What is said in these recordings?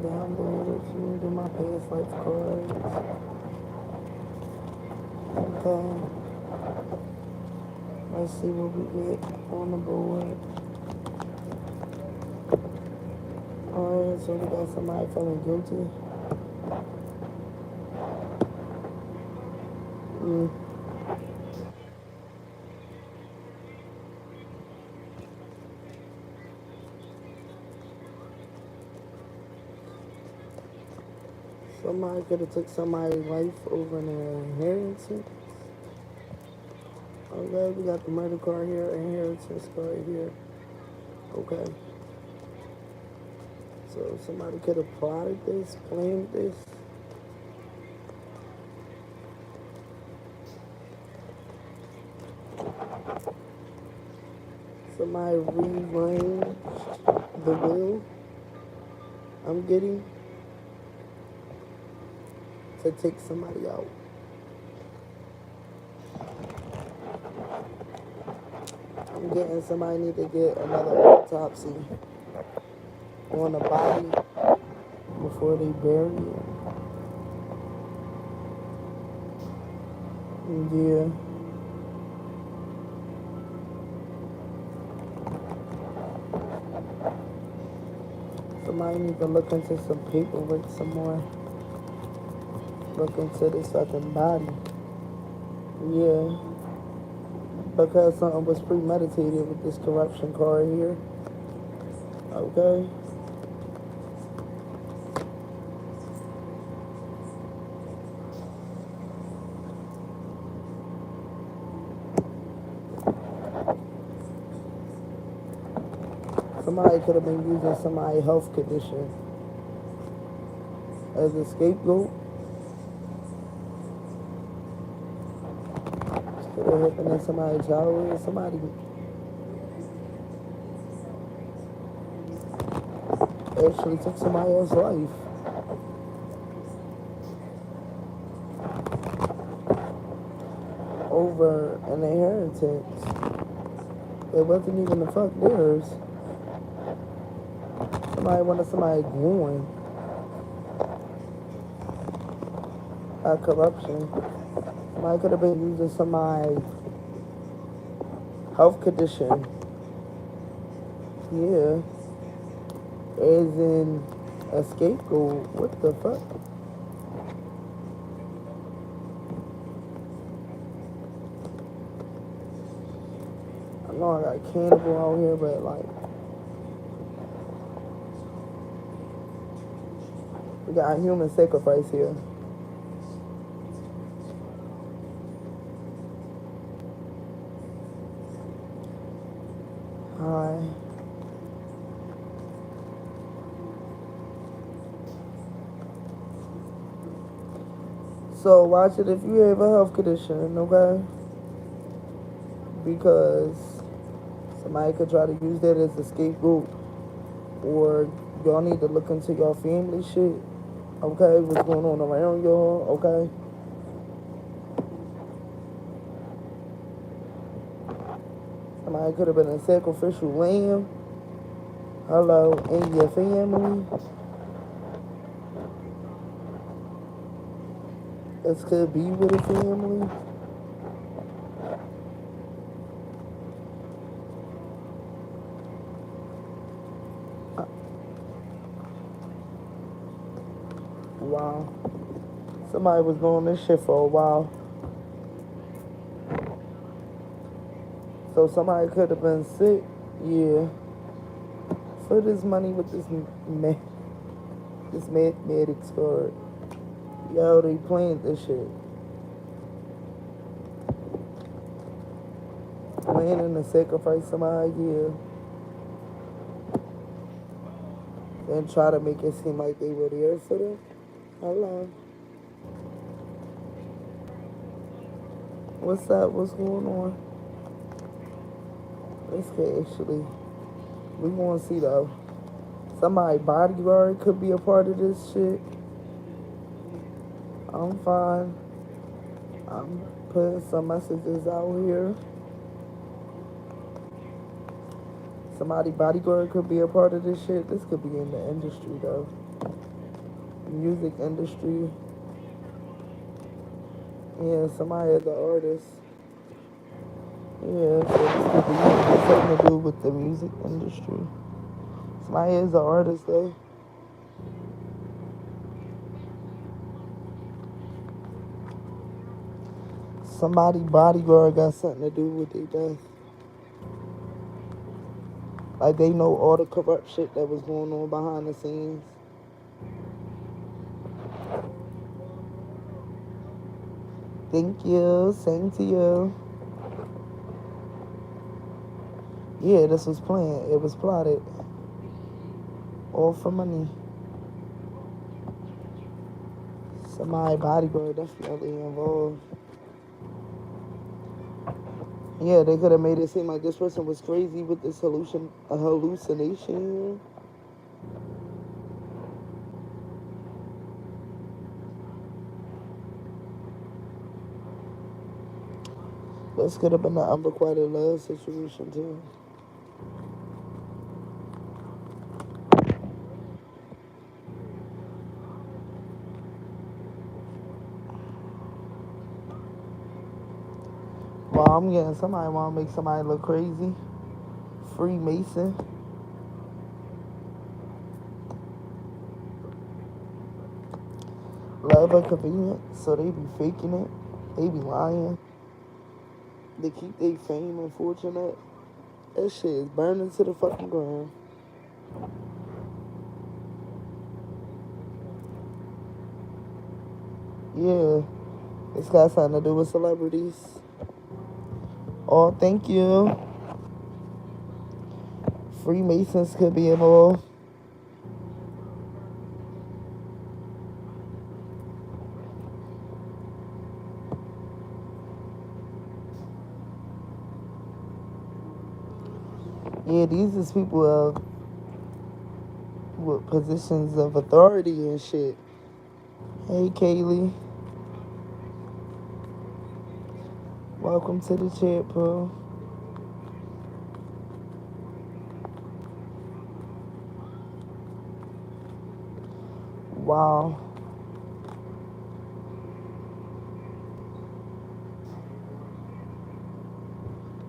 down there. She didn't do my past life cards. Okay. Let's see what we get on the board. Alright, so we got somebody feeling guilty. Somebody could have took somebody's life over an inheritance. Okay, we got the murder card here, inheritance card here. Okay. So somebody could have plotted this, planned this. Somebody rearranged the will. I'm getting to take somebody out. I'm getting somebody need to get another autopsy on the body before they bury it. Yeah. Somebody need to look into some paperwork some more. Look into this fucking body. Yeah. Because something was premeditated with this corruption card here. Okay. Somebody could have been using somebody's health condition as a scapegoat. Could have happened in somebody's childhood. Somebody actually took somebody else's life. Over an inheritance. It wasn't even the fuck theirs. Somebody wanted somebody going. Corruption. Somebody could have been using somebody's health condition. Yeah. As in a scapegoat. What the fuck? I know I got cannibal out here, but like, we got a human sacrifice here. Hi. So watch it if you have a health condition, okay? Because somebody could try to use that as a scapegoat. Or y'all need to look into your family shit. Okay? What's going on around y'all, okay? Somebody could have been a sacrificial lamb. Hello, in your family. This could be with a family. Wow. Somebody was doing this shit for a while. So somebody could have been sick. Yeah. For this money with this mathematics card. Yo, they playing this shit. Planning to sacrifice somebody, yeah. And try to make it seem like they were there for them. Hello. What's up? What's going on? This could actually, we want to see though. Somebody bodyguard could be a part of this shit. I'm fine. I'm putting some messages out here. Somebody bodyguard could be a part of this shit. This could be in the industry though. music industry. Yeah, somebody is an artist. Yeah, so this could be something to do with the music industry. Somebody is an artist though. Somebody bodyguard got something to do with their death. Like they know all the corrupt shit that was going on behind the scenes. Thank you. Same to you. Yeah, this was planned. It was plotted. All for money. Somebody bodyguard definitely involved. Yeah, they could have made it seem like this person was crazy with this hallucination. This could have been an unrequited love situation too. Well, I'm getting somebody want to make somebody look crazy. Freemason. Love and convenience, so they be faking it. They be lying. They keep their fame and fortune up. That shit is burning to the fucking ground. Yeah, it's got something to do with celebrities. Oh, thank you. Freemasons could be involved. Yeah, these is people with positions of authority and shit. Hey, Kaylee. Welcome to the chat, bro. Wow.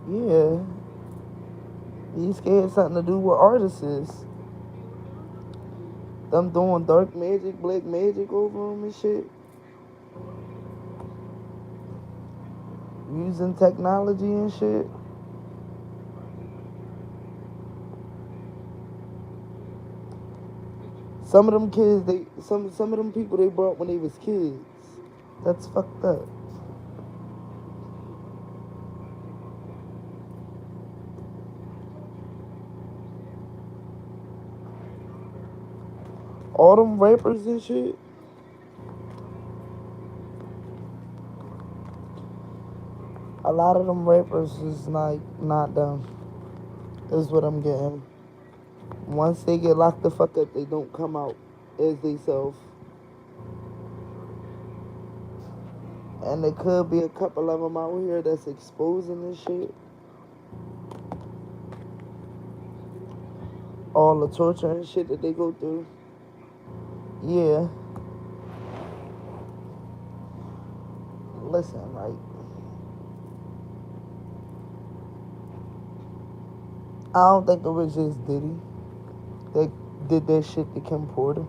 Yeah. These kids something to do with artists. Them doing dark magic, black magic over them and shit. Using technology and shit. Some of them kids, some of them people they brought when they was kids. That's fucked up. All them rappers and shit. A lot of them rappers is like not them. Is what I'm getting. Once they get locked the fuck up, they don't come out as they self. And there could be a couple of them out here that's exposing this shit. All the torture and shit that they go through. Yeah. Listen, like, I don't think it was just Diddy that did that shit to Kim Porter.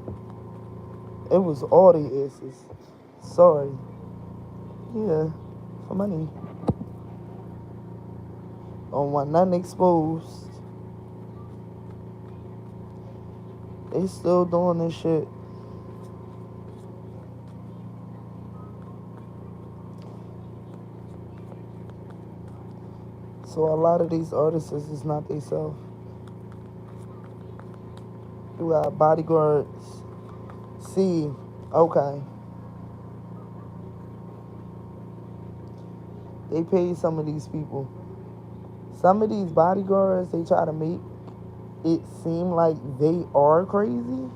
It was all the asses. Sorry. Yeah, for money. Don't want nothing exposed. They still doing this shit. So a lot of these artists is not they self. You got bodyguards. See, okay. They pay some of these people. Some of these bodyguards, they try to make it seem like they are crazy.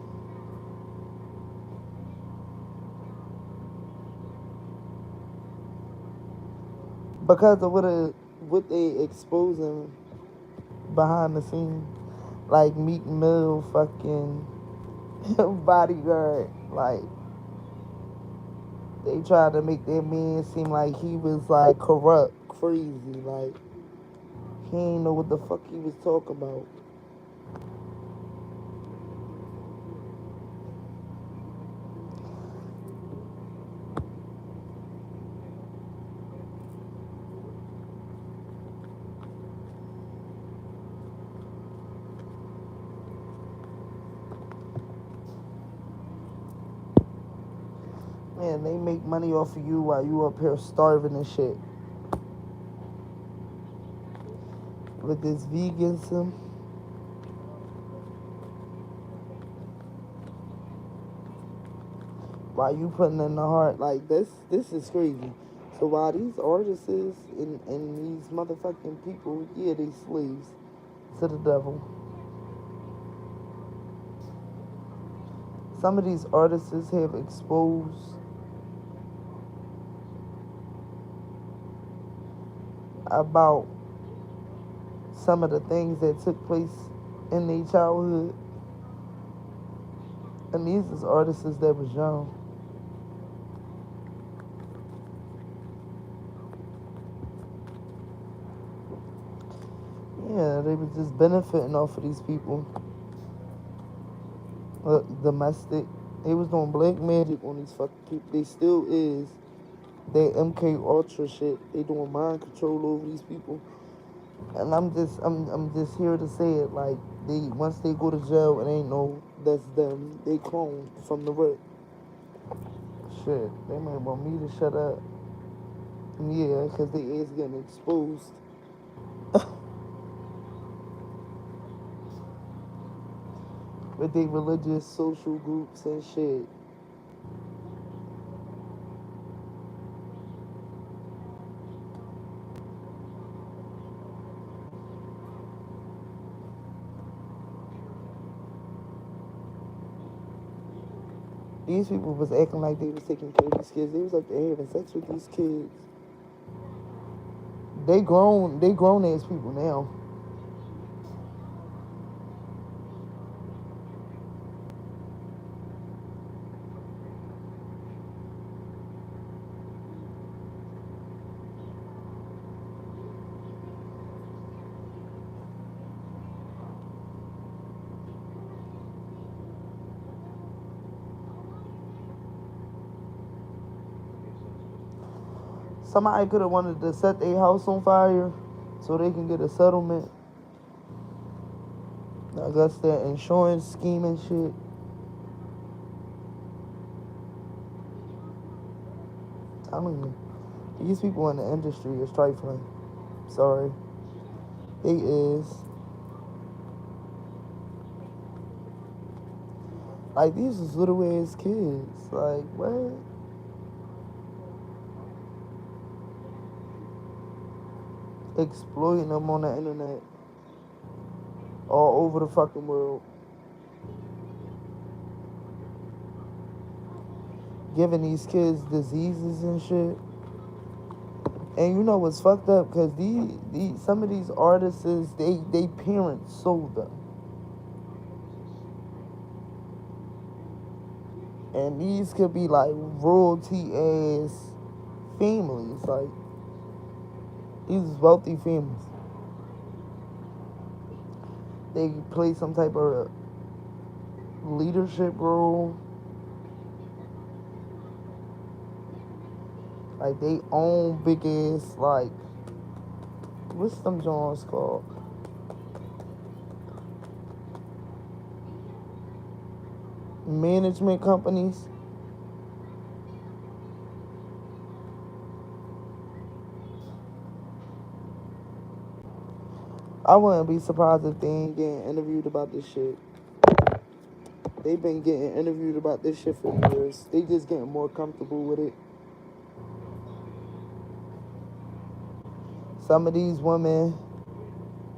Because of what they exposing behind the scenes. Like Meek Mill fucking bodyguard. Like, they tried to make that man seem like he was like corrupt, crazy, like he ain't know what the fuck he was talking about. Man, they make money off of you while you up here starving and shit. With this veganism, while you putting in the heart, like this is crazy. So while these artists and these motherfucking people, yeah, they slaves to the devil. Some of these artists have exposed about some of the things that took place in their childhood. And these is artists that was young. Yeah, they was just benefiting off of these people. Domestic. They was doing black magic on these fucking people. They still is. That MK Ultra shit. They doing mind control over these people. And I'm just here to say it. Like, they once they go to jail, it ain't no that's them. They clone from the rip. Shit, they might want me to shut up. Yeah, because they is getting exposed. With their religious social groups and shit. These people was acting like they was taking care of these kids. They was up there having sex with these kids. They grown ass people now. Somebody could have wanted to set their house on fire so they can get a settlement. I guess that insurance scheme and shit. I mean, these people in the industry is trifling. Sorry. They is. Like, these is little ass kids. Like, what? Exploiting them on the internet. All over the fucking world. Giving these kids diseases and shit. And you know what's fucked up? Because some of these artists, they parents sold them. And these could be like royalty ass families. Like, these wealthy families. They play some type of leadership role. Like, they own big ass, like, what's them Jones called? Management companies. I wouldn't be surprised if they ain't getting interviewed about this shit. They've been getting interviewed about this shit for years. They just getting more comfortable with it. Some of these women,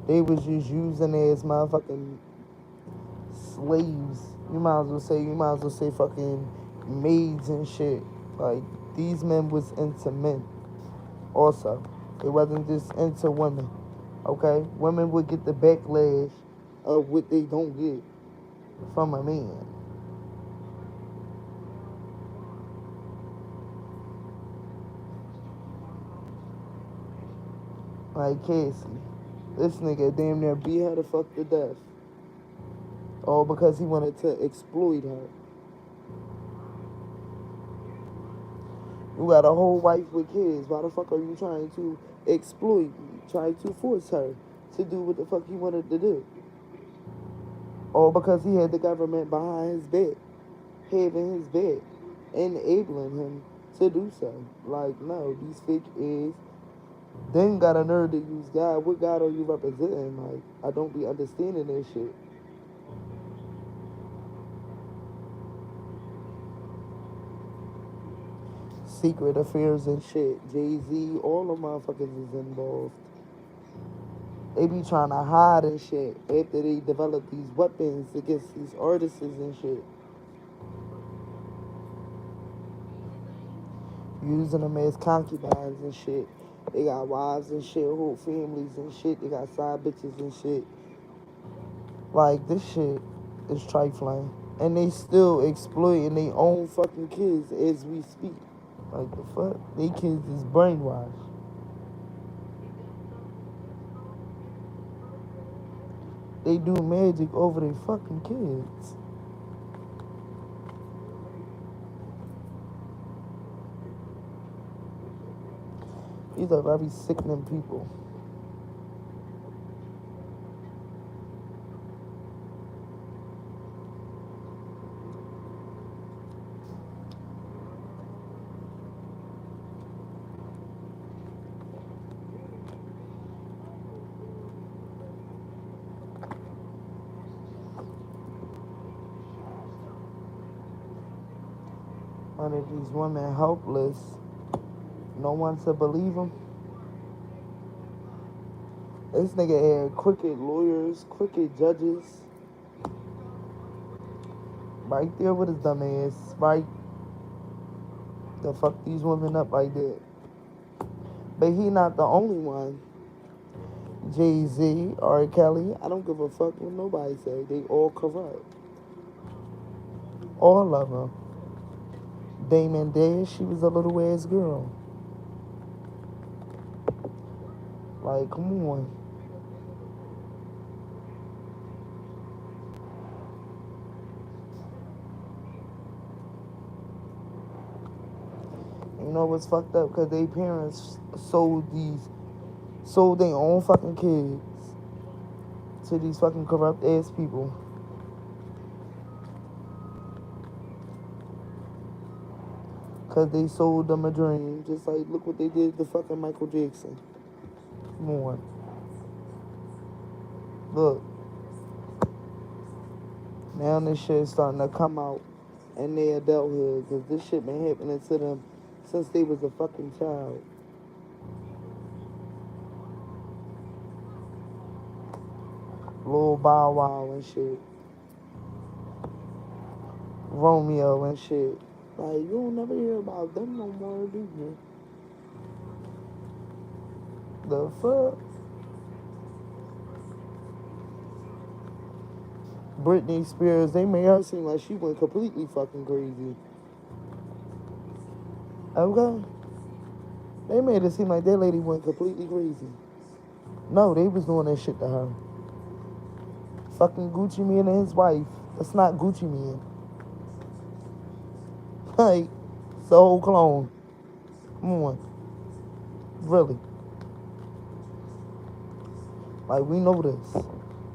they was just using it as motherfucking slaves. You might as well say fucking maids and shit. Like, these men was into men also. It wasn't just into women. Okay? Women would get the backlash of what they don't get from a man. Like Cassie. This nigga damn near beat her the fuck to death. All because he wanted to exploit her. You got a whole wife with kids. Why the fuck are you trying to exploit me? Trying to force her to do what the fuck he wanted to do? All because he had the government behind his back, having his back, enabling him to do so. Like, no, these fake is. Then got a nerve to use God. What God are you representing? Like, I don't be understanding that shit. Secret affairs and shit. Jay-Z, all the motherfuckers is involved. They be trying to hide and shit after they develop these weapons against these artists and shit. Using them as concubines and shit. They got wives and shit, whole families and shit. They got side bitches and shit. Like, this shit is trifling. And they still exploiting their own fucking kids as we speak. Like, the fuck? They kids is brainwashed. They do magic over their fucking kids. These are very sickening people. One of these women helpless. No one to believe them. This nigga had crooked lawyers, crooked judges. Right there with his dumb ass. Right. To fuck these women up like that. But he not the only one. Jay-Z, R. Kelly, I don't give a fuck what nobody say. They all corrupt. All of them. Damon Dash, she was a little ass girl. Like, come on. You know what's fucked up? Because they parents sold their own fucking kids to these fucking corrupt ass people. Because they sold them a dream. Just like, look what they did to fucking Michael Jackson. Come on. Look. Now this shit is starting to come out in their adulthood. Because this shit been happening to them since they was a fucking child. Lil Bow Wow and shit. Romeo and shit. Like, you don't never hear about them no more, do you? The fuck? Britney Spears, they made her seem like she went completely fucking crazy. Okay? They made it seem like that lady went completely crazy. No, they was doing that shit to her. Fucking Gucci Mane and his wife. That's not Gucci Mane. Like, it's a whole clone. Come on. Really. Like, we know this.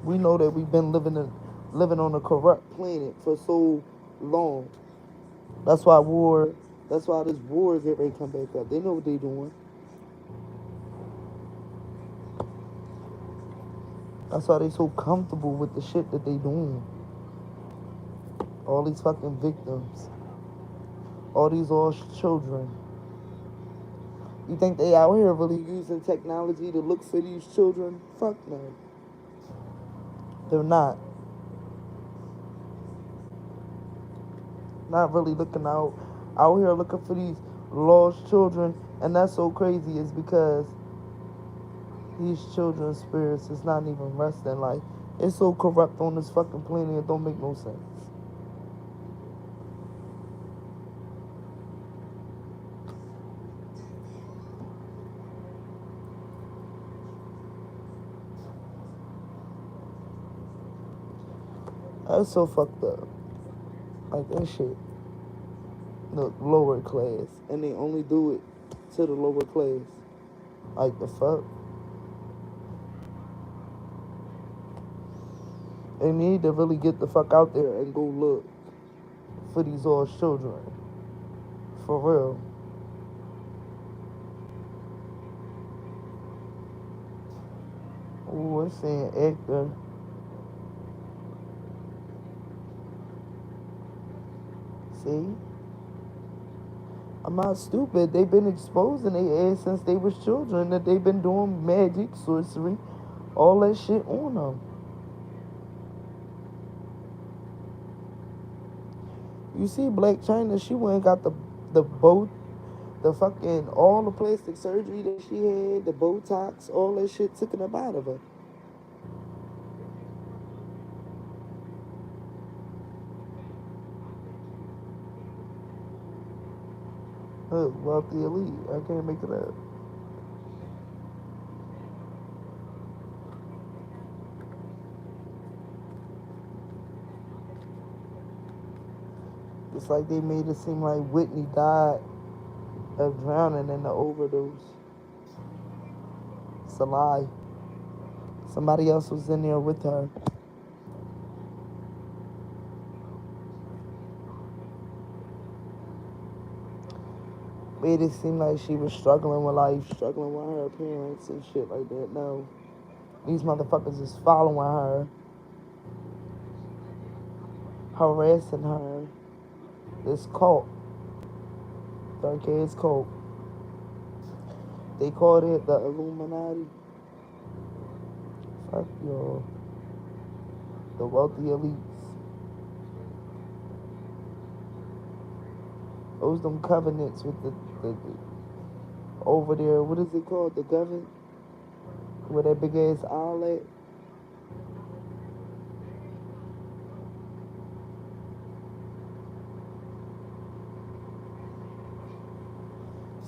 We know that we've been living on a corrupt planet for so long. That's why this war get ready to come back up. They know what they doing. That's why they so comfortable with the shit that they doing. All these fucking victims. All these lost children. You think they out here really using technology to look for these children? Fuck no. They're not. Not really looking out here looking for these lost children. And that's so crazy is because these children's spirits is not even resting. Like, it's so corrupt on this fucking planet, it don't make no sense. That's so fucked up. Like, that shit. The lower class. And they only do it to the lower class. Like, the fuck? They need to really get the fuck out there and go look for these all children. For real. Ooh, it's saying actor. See? I'm not stupid. They've been exposing their ass since they was children that they've been doing magic, sorcery, all that shit on them. You see Black China, she went and got the boat, the fucking, all the plastic surgery that she had, the Botox, all that shit taken up out of her. Wealthy elite. I can't make it up. It's like they made it seem like Whitney died of drowning in the overdose. It's a lie. Somebody else was in there with her. Made it seem like she was struggling with life, struggling with her parents and shit like that. No. These motherfuckers is following her, harassing her. This cult. Dark Ass cult. They called it the Illuminati. Fuck y'all. The wealthy elites. Those them covenants with the over there, what is it called? The government? Where that big ass owl at?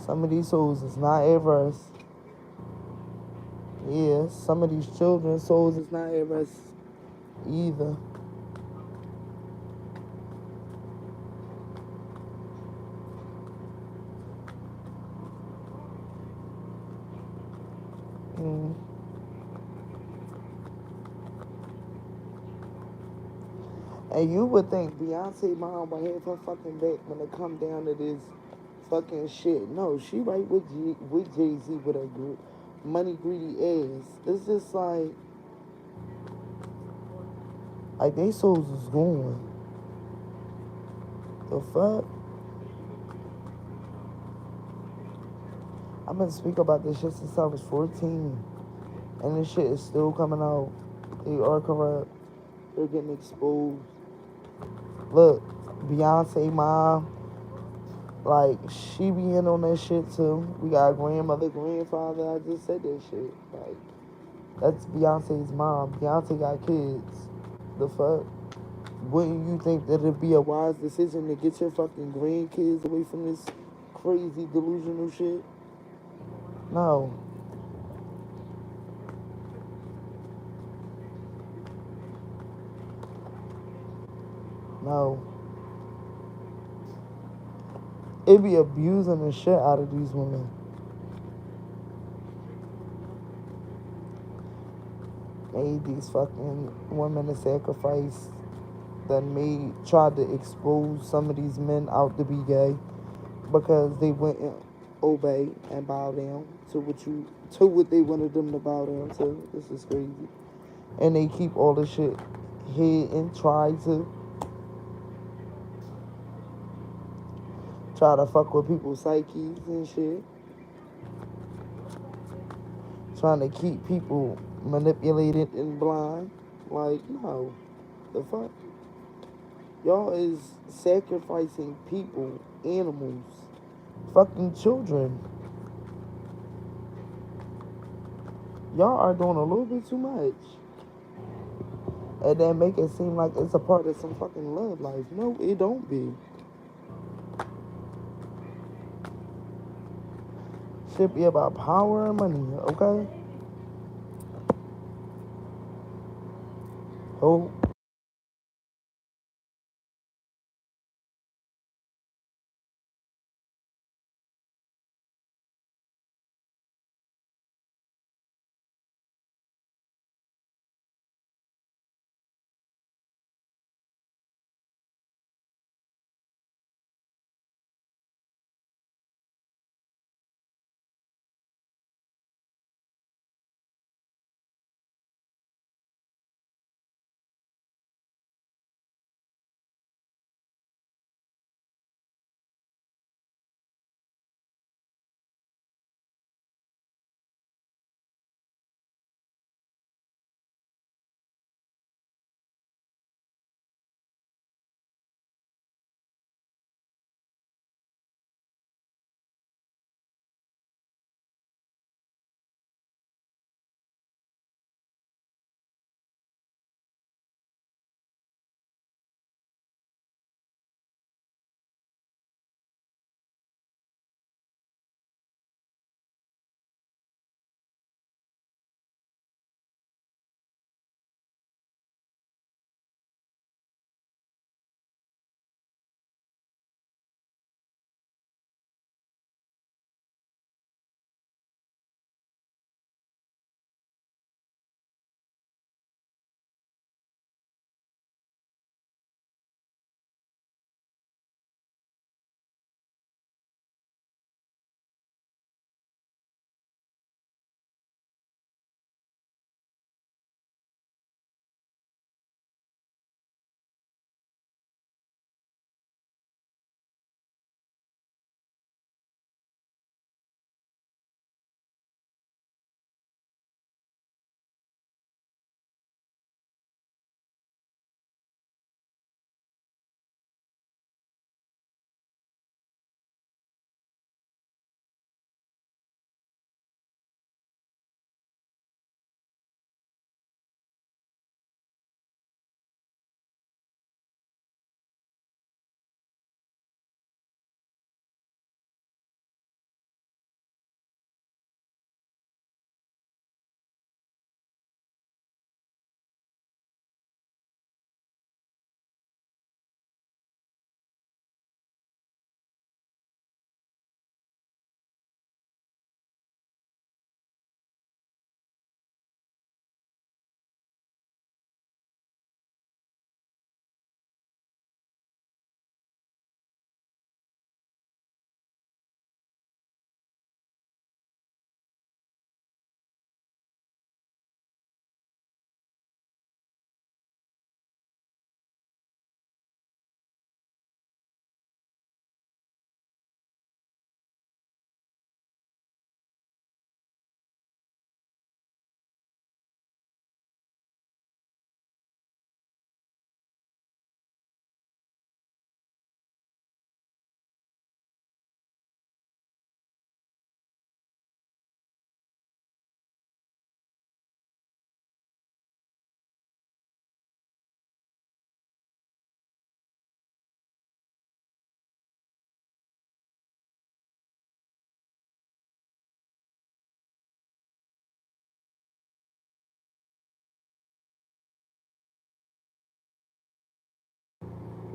Some of these souls is not ever us. Yeah, some of these children's souls is not ever us either. Mm. And you would think Beyonce mom would have her fucking back when it come down to this fucking shit. No, she right with Jay-Z with her money greedy ass. It's just like they souls is going. The fuck? I've been speaking about this shit since I was 14. And this shit is still coming out. They are corrupt. They're getting exposed. Look, Beyonce mom, like, she be in on that shit too. We got a grandmother, grandfather. I just said that shit. Like, that's Beyonce's mom. Beyonce got kids. The fuck? Wouldn't you think that it'd be a wise decision to get your fucking grandkids away from this crazy delusional shit? No. No. It be abusing the shit out of these women. Made these fucking women a sacrifice. Then tried to expose some of these men out to be gay because they wouldn't obey and bow down to what they wanted them to bow down to. This is crazy. And they keep all the shit hid and try to fuck with people's psyches and shit. Trying to keep people manipulated and blind. Like, no. The fuck? Y'all is sacrificing people, animals, fucking children. Y'all are doing a little bit too much. And then make it seem like it's a part of some fucking love life. No, it don't be. Should be about power and money, okay? Hope.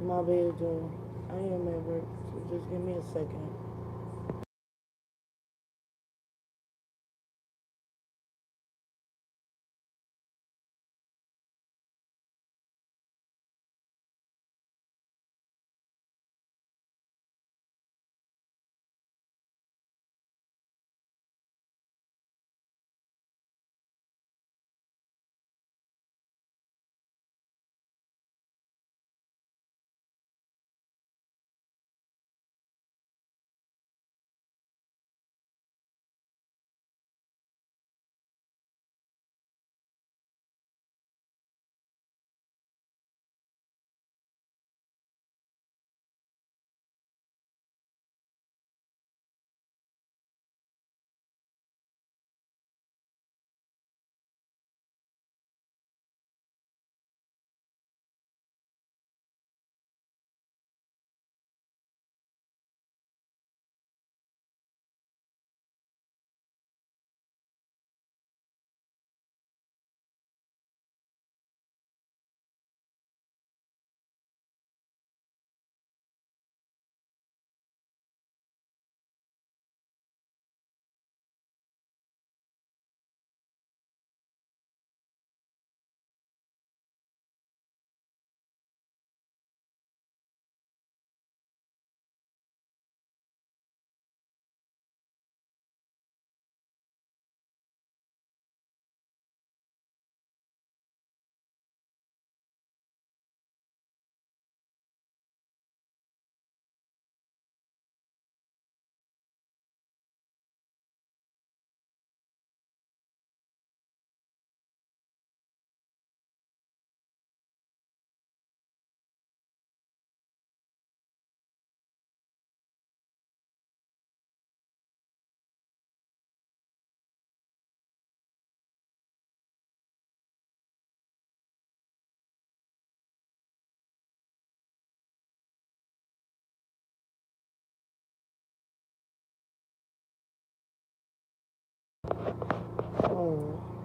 My bad, Joe. I am at work, so just give me a second. Oh,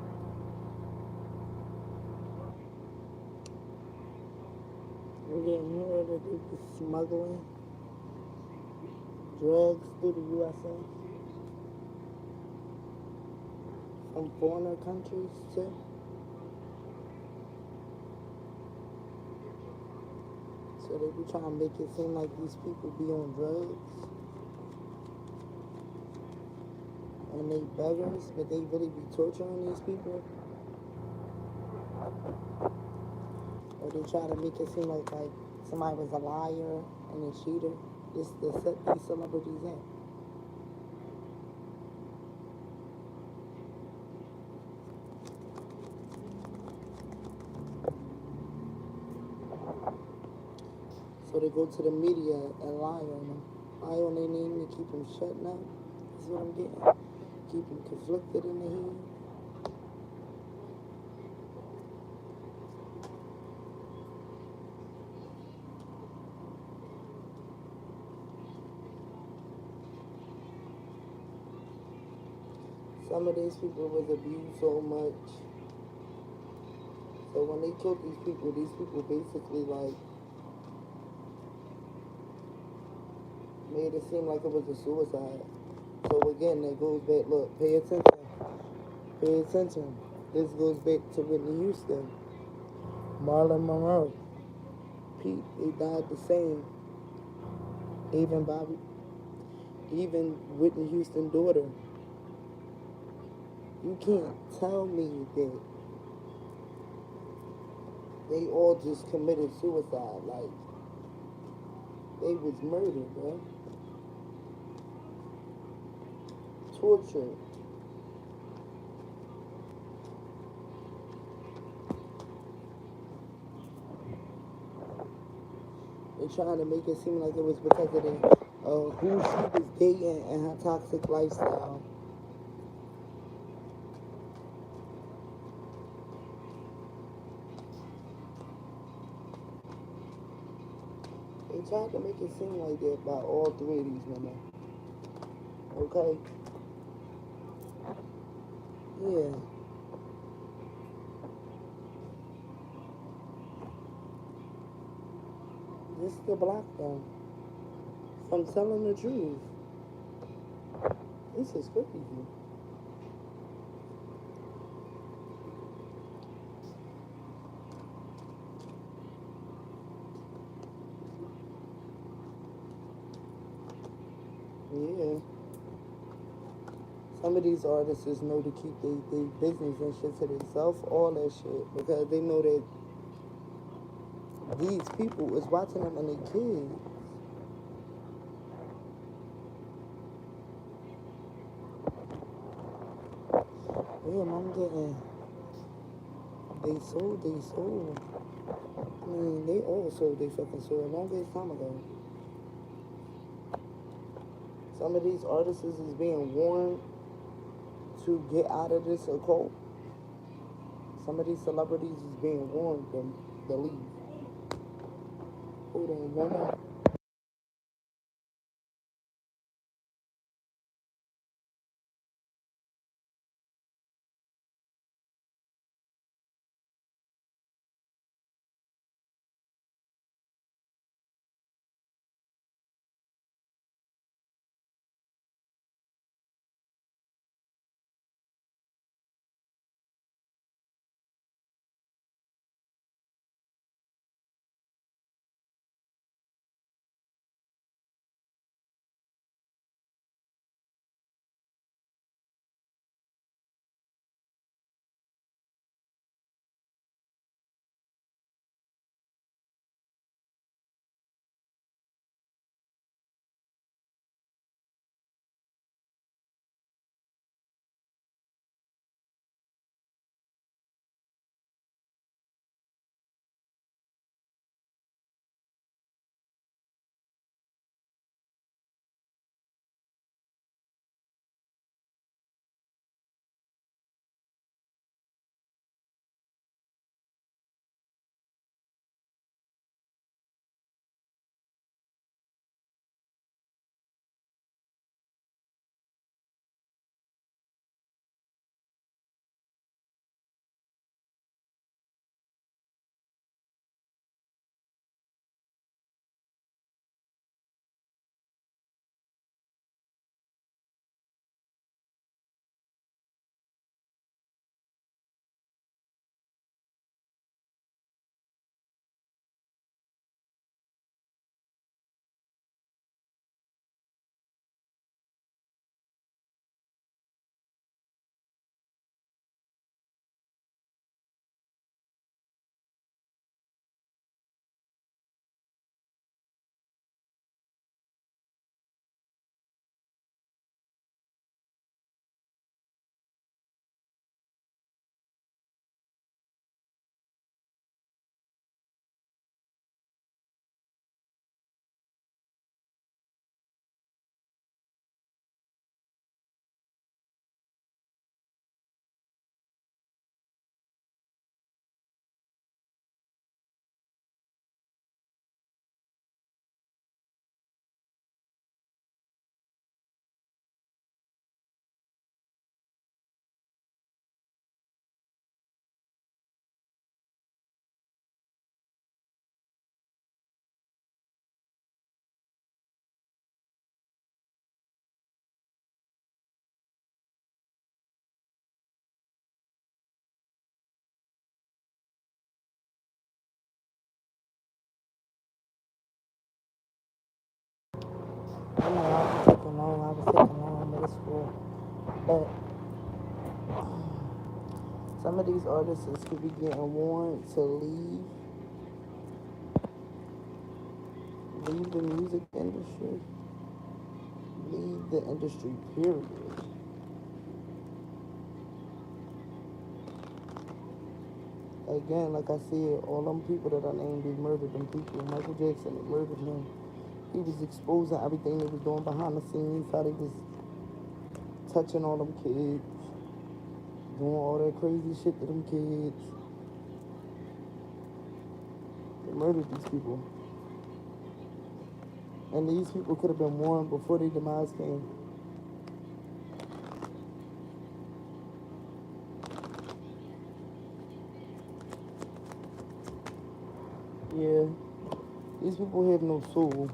we're getting here that they be smuggling drugs through the USA from foreigner countries too. So they be trying to make it seem like these people be on drugs and they beggars, but they really be torturing these people. Or they try to make it seem like somebody was a liar and a cheater. This to set these celebrities in. So they go to the media and lie on them. Lie on their name to keep them shutting up. That's what I'm getting. Keep them conflicted in the head. Some of these people was abused so much. So when they killed these people basically like made it seem like it was a suicide. So again, that goes back. Look, pay attention. Pay attention. This goes back to Whitney Houston, Marlon Monroe, Pete. They died the same. Even Bobby, even Whitney Houston's daughter. You can't tell me that they all just committed suicide. Like they was murdered, bro. Tortured. They trying to make it seem like it was because of who she was dating and her toxic lifestyle. They tried to make it seem like that by all three of these women. Okay? Yeah. just to block them from telling the truth. This is crazy. Yeah. Some of these artists know to keep their business and shit to themselves, all that shit, because they know that these people is watching them and they kids. Damn, I'm getting. They sold. I mean, they all sold they fucking soul a long ass time ago. Some of these artists is being warned to get out of this occult. Some of these celebrities is being warned to leave. Hold on, one more. I know I was taking long. I was taking long in middle school, but some of these artists could be getting warned to leave the music industry, leave the industry. Period. Again, like I said, all them people that I named, they murdered them people. Michael Jackson, they murdered him. He was exposing everything they was doing behind the scenes, how they was touching all them kids, doing all that crazy shit to them kids. They murdered these people. And these people could have been warned before their demise came. Yeah. These people have no soul.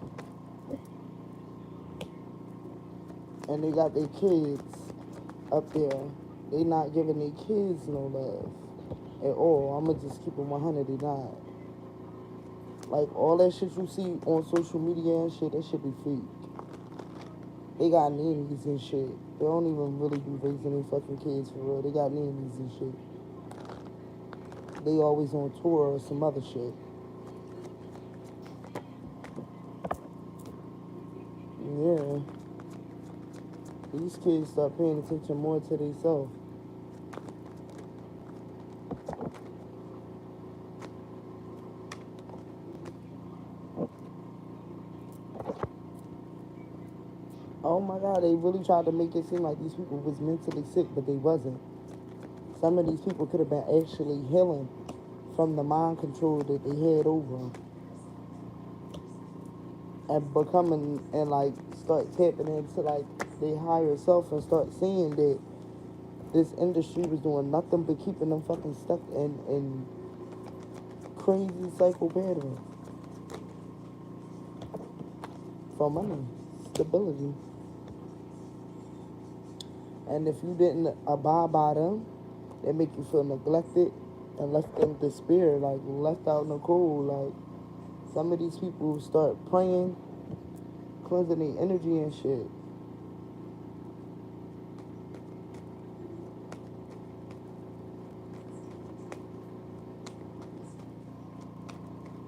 And they got their kids up there. They not giving their kids no love at all. I'ma just keep them 100. They not. Like, all that shit you see on social media and shit, that shit be fake. They got nannies and shit. They don't even really be raising their fucking kids for real. They got nannies and shit. They always on tour or some other shit. Yeah. These kids start paying attention more to themselves. Oh my God, they really tried to make it seem like these people was mentally sick, but they wasn't. Some of these people could have been actually healing from the mind control that they had over them. And becoming, and like, start tapping into like their higher self and start seeing that this industry was doing nothing but keeping them fucking stuck in crazy cycle patterns for money, stability. And if you didn't abide by them, they make you feel neglected and left in despair, like left out in the cold. Like, some of these people start praying, cleansing their energy and shit.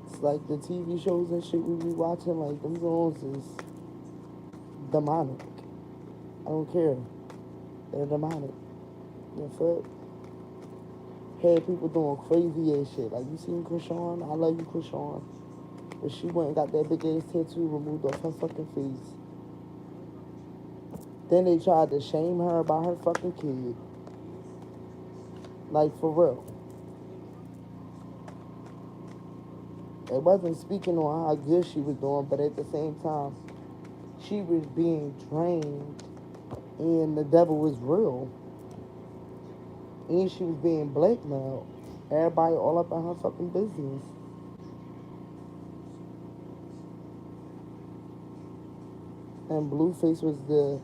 It's like the TV shows and shit we be watching, like, them zones is demonic. I don't care. They're demonic. The fuck? Had people doing crazy ass shit. Like, you seen Krishan? I love you, Krishan. But she went and got that big ass tattoo removed off her fucking face. Then they tried to shame her about her fucking kid. Like, for real. It wasn't speaking on how good she was doing, but at the same time, she was being drained and the devil was real. And she was being blackmailed. Everybody all up in her fucking business. And Blueface was the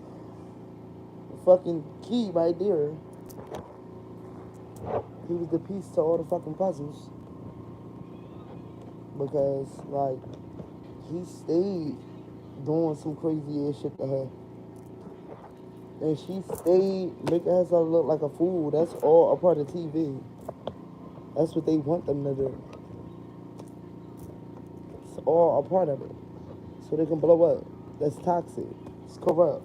fucking key right there. He was the piece to all the fucking puzzles. Because, like, he stayed doing some crazy ass shit to her. And she stayed making herself look like a fool. That's all a part of TV. That's what they want them to do. It's all a part of it. So they can blow up. That's toxic. It's corrupt.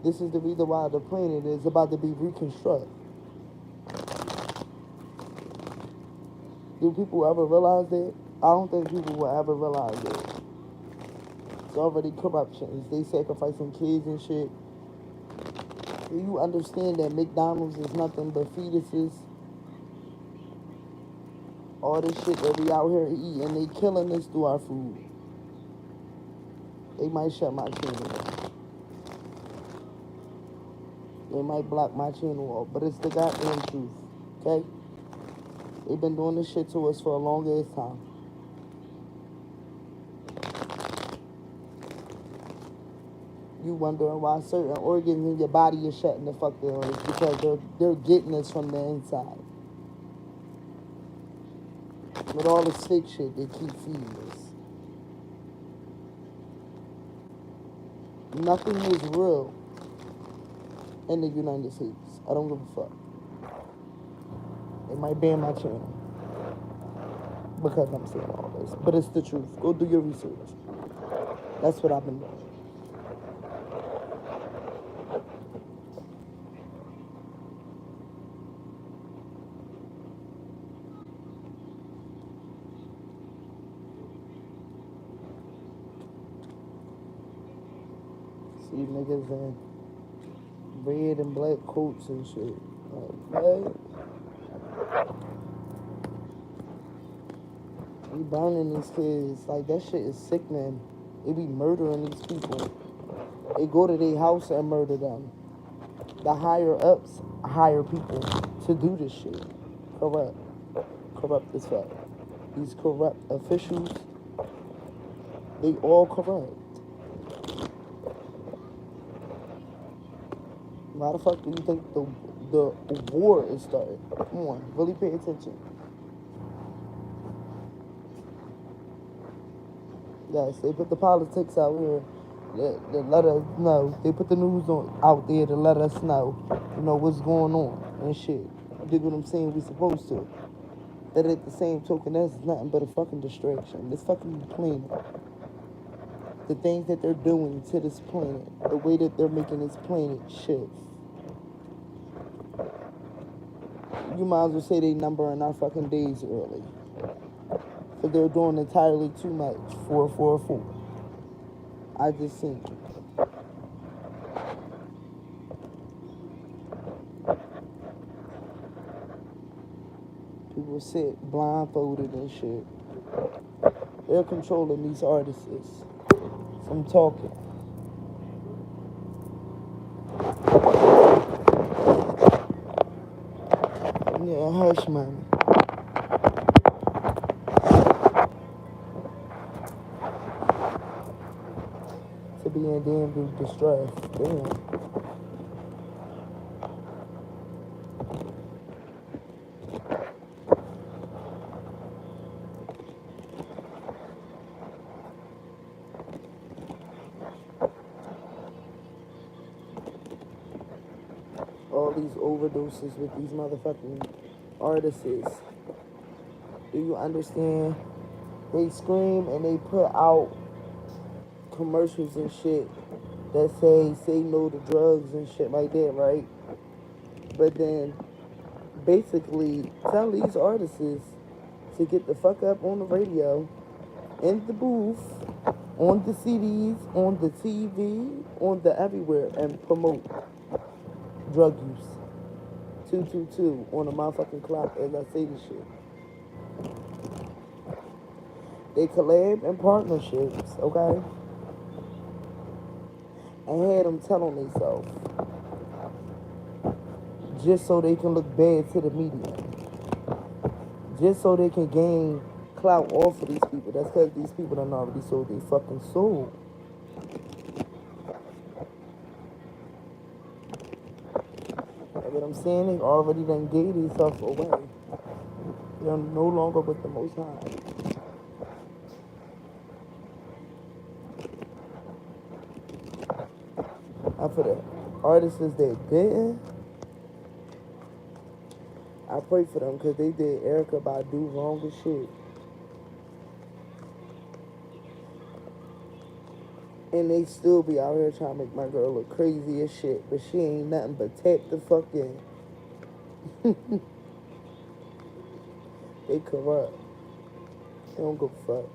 This is the reason why the planet is about to be reconstructed. Do people ever realize that? I don't think people will ever realize that. It's already corruption. They sacrificing kids and shit. Do you understand that McDonald's is nothing but fetuses? All this shit that we out here eating, they killing us through our food. They might shut my channel off. They might block my channel off, but it's the goddamn truth, okay? They've been doing this shit to us for a long ass time. You wondering why certain organs in your body is shutting the fuck down. It's because they're getting us from the inside. With all this fake shit they keep feeding us. Nothing is real in the United States. I don't give a fuck. They might ban my channel because I'm saying all this. But it's the truth. Go do your research. That's what I've been doing. See niggas in red and black coats and shit. Like, what? We burning these kids. Like, that shit is sickening. They be murdering these people. They go to their house and murder them. The higher ups hire people to do this shit. Corrupt. Corrupt as fuck. These corrupt officials They all corrupt. Why the fuck do you think the war is starting? Come on, really pay attention. Yes, they put the politics out here to let us know. They put the news out there to let us know, what's going on and shit. Dig what I'm saying? We supposed to. That at the same token, that's nothing but a fucking distraction. This fucking planet, the things that they're doing to this planet, the way that they're making this planet shift. You might as well say they numbering our fucking days early. Because they're doing entirely too much. 444. I just seen it. People sit blindfolded and shit. They're controlling these artists from talking. Yeah, hush money. To be in damn distress. Damn. All these overdoses with these motherfucking artists. Do you understand? They scream and they put out commercials and shit that say no to drugs and shit like that, right? But then basically tell these artists to get the fuck up on the radio, in the booth, on the CDs, on the TV, on the everywhere, and promote drug use. 222 on the motherfucking clock as I say this shit. They collab in partnerships, okay? And had them telling themselves just so they can look bad to the media. Just so they can gain clout off of these people. That's because these people done already sold their fucking soul. That's what I'm saying. They already done gave themselves away. They're no longer with the Most High. And for the artists that didn't, I pray for them because they did Erykah Badu wrong as shit. And they still be out here trying to make my girl look crazy as shit, but she ain't nothing but tap the fuck in. They corrupt. They don't give a fuck.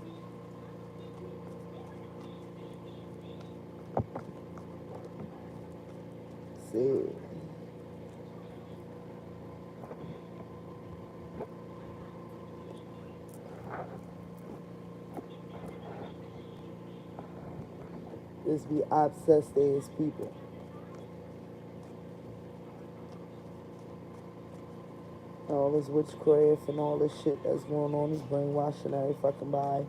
See. Just be obsessed as people. All this witchcraft and all this shit that's going on, this brainwashing every fucking body.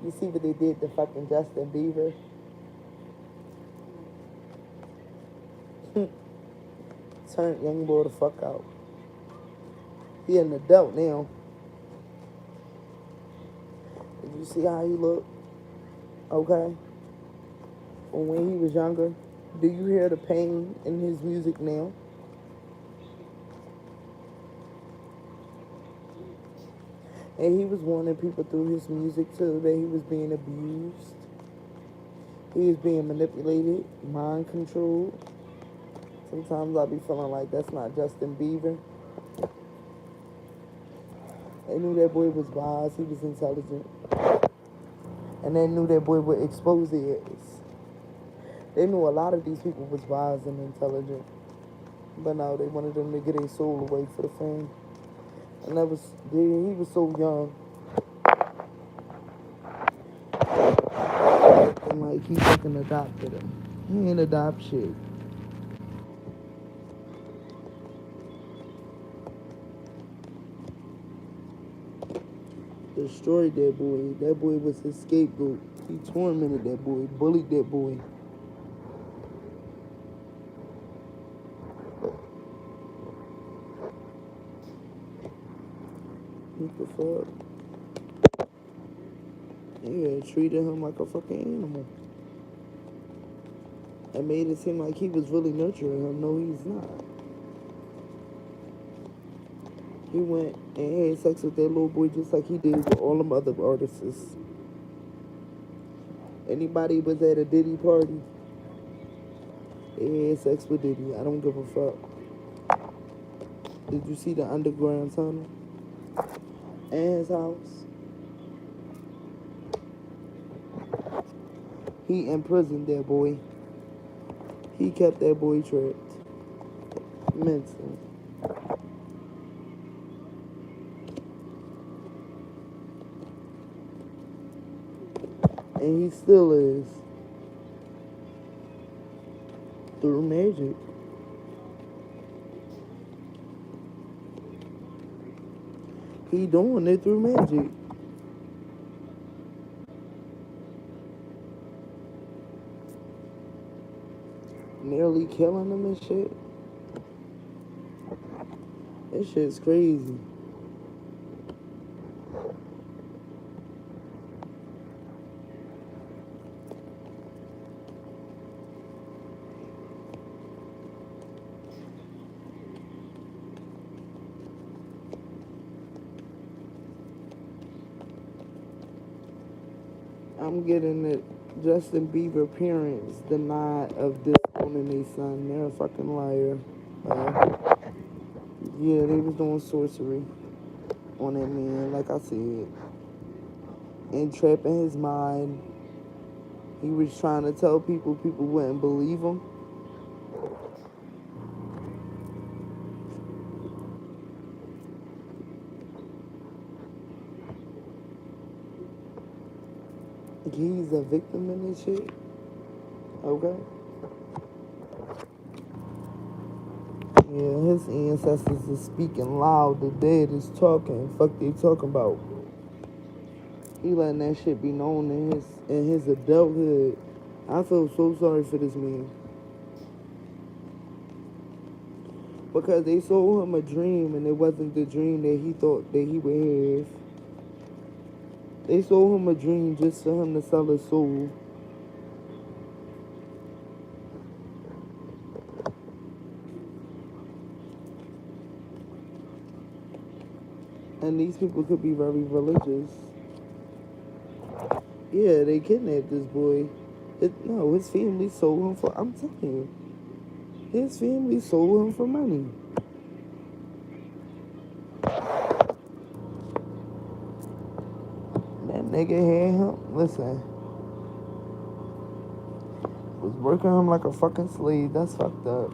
You see what they did to fucking Justin Bieber? Turned young boy the fuck out. He an adult now. Did you see how he looked? Okay. Or when he was younger? Do you hear the pain in his music now? And he was warning people through his music too that he was being abused. He was being manipulated, mind controlled. Sometimes I be feeling like that's not Justin Bieber. They knew that boy was wise, he was intelligent. And they knew that boy would expose his ass. They knew a lot of these people was wise and intelligent. But now they wanted them to get their soul away for the fame. And that was, he was so young. And like he fucking adopted him. He ain't adopt shit. Destroyed that boy. That boy was his scapegoat. He tormented that boy, bullied that boy. What the fuck? Yeah, treated him like a fucking animal. And made it seem like he was really nurturing him. No, he's not. He went and had sex with that little boy just like he did with all them other artists. Anybody was at a Diddy party, they had sex with Diddy. I don't give a fuck. Did you see the underground tunnel? And his house? He imprisoned that boy. He kept that boy trapped. Mentally. And he still is. Through magic. He doing it through magic. Nearly killing him and shit. This shit's crazy. I'm getting it. Justin Bieber parents denied of disowning their son. They're a fucking liar. Yeah, they was doing sorcery on that man, like I said. Entrapping his mind. He was trying to tell people wouldn't believe him. He's a victim in this shit. Okay? Yeah, his ancestors is speaking loud. The dead is talking. Fuck they talking about. He letting that shit be known in his adulthood. I feel so sorry for this man. Because they sold him a dream and it wasn't the dream that he thought that he would have. They sold him a dream just for him to sell his soul. And these people could be very religious. Yeah, they kidnapped this boy. No, his family sold him for, I'm telling you. His family sold him for money. That nigga had him, listen, was working him like a fucking slave. That's fucked up.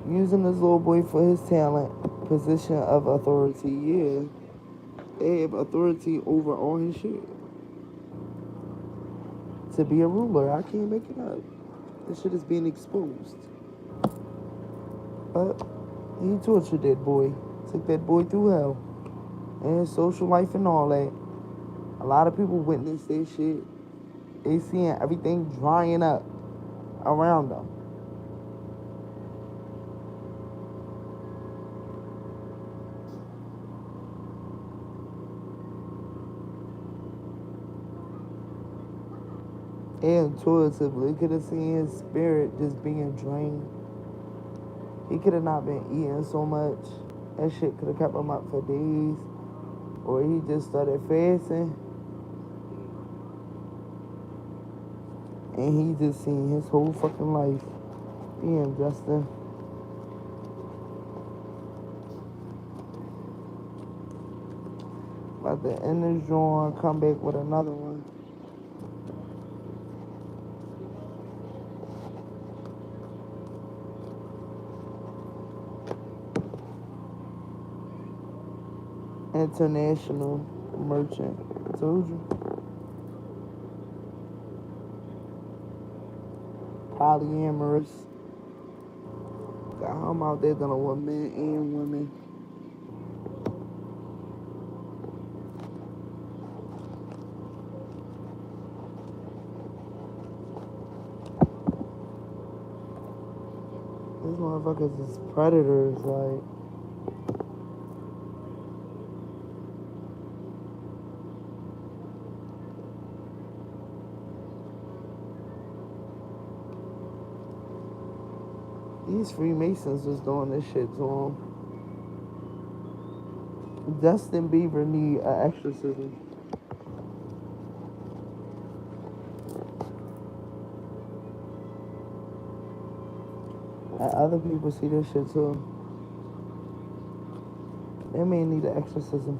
Using this little boy for his talent, position of authority, yeah. They have authority over all his shit. To be a ruler, I can't make it up. This shit is being exposed. But he tortured that boy. Took that boy through hell. And his social life and all that. A lot of people witness this shit. They seeing everything drying up around them. And intuitively, could have seen his spirit just being drained. He could have not been eating so much. That shit could have kept him up for days. Or he just started fasting. And he just seen his whole fucking life. Damn, Justin. About to end this drawing, come back with another one. International merchant. I told you. Polyamorous. I'm out there dealing with men and women. These motherfuckers is predators, like. These Freemasons was doing this shit to him. Justin Bieber need an exorcism. And other people see this shit too. They may need an exorcism.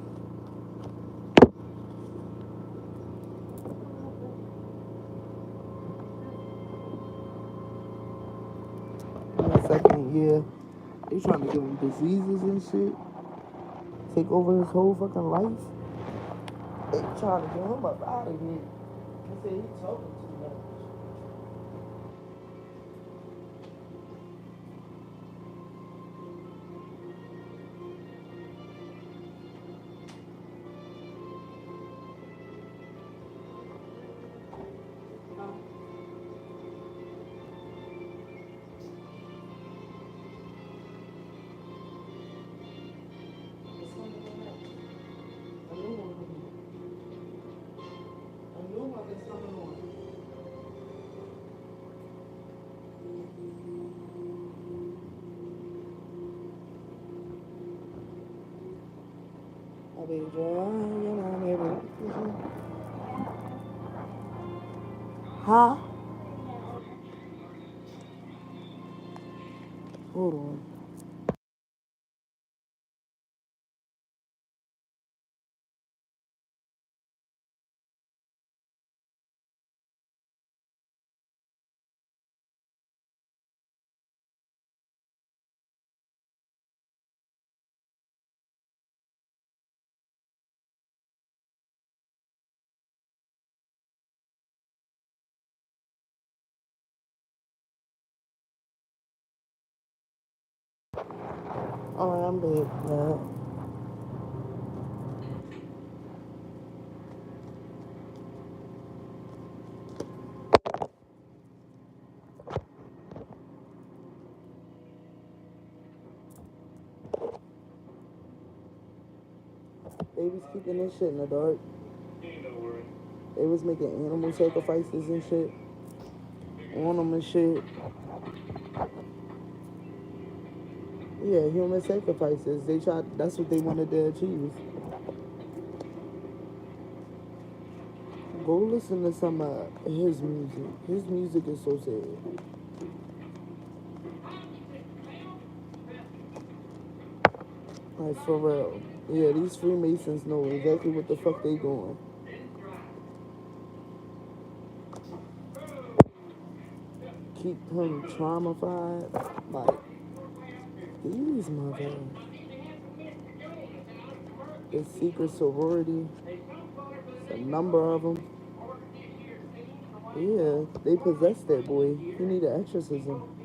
In the second year, they trying to give him diseases and shit. Take over his whole fucking life. They trying to get him up out of here. They say he talking too much. I'll be drawing, you know, maybe. Huh? Hold on. Alright, I'm big. They was keeping this shit in the dark. They was making animal sacrifices and shit on them and shit. Yeah, human sacrifices. They tried. That's what they wanted to achieve. Go listen to some of his music. His music is so sad. Like for real. Yeah, these Freemasons know exactly what the fuck they doing. Keep him traumatized. Like these motherfuckers. The secret sorority. A number of them. Yeah, they possessed that boy. He need an exorcism.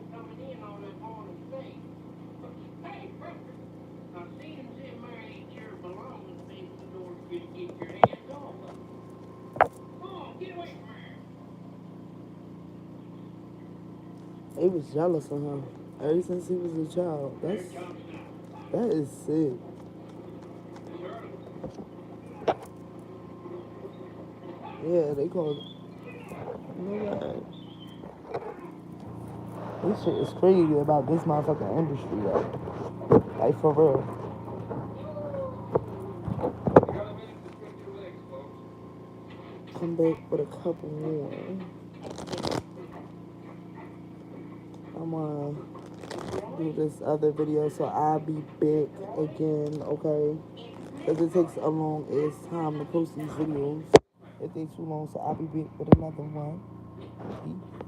They was jealous of him ever since he was a child. That is sick. Yeah, they called. You know what? This shit is crazy about this motherfucking industry, though. Like for real. Come back with a couple more. I'm gonna do this other video, so I'll be back again, okay? Because it takes a long ass time to post these videos. It takes too long, so I'll be back with another one. Peace.